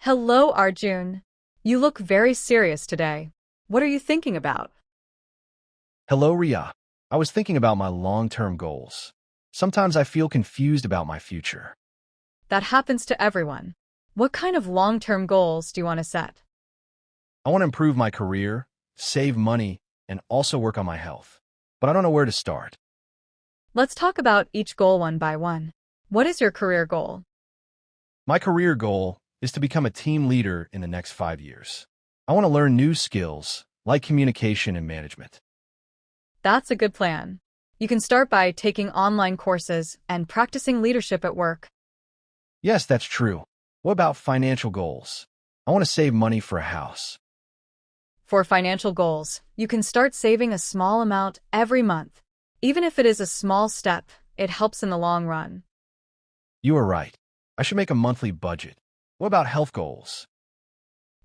Hello, Arjun. You look very serious today. What are you thinking about? Hello, Ria. I was thinking about my long-term goals. Sometimes I feel confused about my future. That happens to everyone. What kind of long-term goals do you want to set? I want to improve my career, save money, and also work on my health. But I don't know where to start. Let's talk about each goal one by one. What is your career goal? My career goal is to become a team leader in the next 5 years. I want to learn new skills, like communication and management. That's a good plan. You can start by taking online courses and practicing leadership at work. Yes, that's true. What about financial goals? I want to save money for a house. For financial goals, you can start saving a small amount every month. Even if it is a small step, it helps in the long run. You are right. I should make a monthly budget. What about health goals?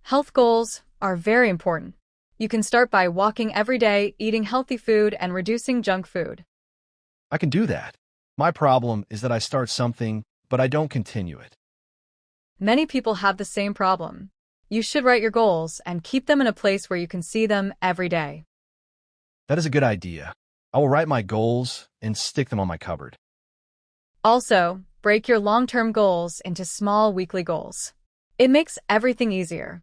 Health goals are very important. You can start by walking every day, eating healthy food, and reducing junk food. I can do that. My problem is that I start something, but I don't continue it. Many people have the same problem. You should write your goals and keep them in a place where you can see them every day. That is a good idea. I will write my goals and stick them on my cupboard. Also, break your long-term goals into small weekly goals. It makes everything easier.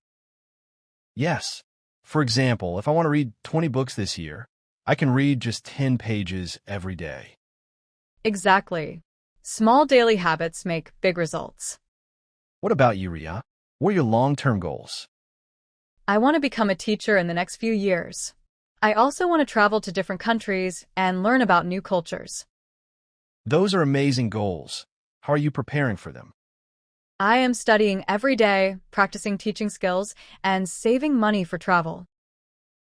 Yes. For example, if I want to read 20 books this year, I can read just 10 pages every day. Exactly. Small daily habits make big results. What about you, Ria? What are your long-term goals? I want to become a teacher in the next few years. I also want to travel to different countries and learn about new cultures. Those are amazing goals. How are you preparing for them? I am studying every day, practicing teaching skills, and saving money for travel.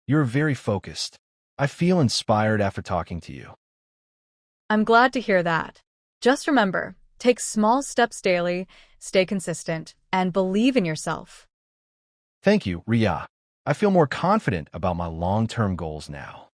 You're very focused. I feel inspired after talking to you. I'm glad to hear that. Just remember, take small steps daily, stay consistent, and believe in yourself. Thank you, Ria. I feel more confident about my long-term goals now.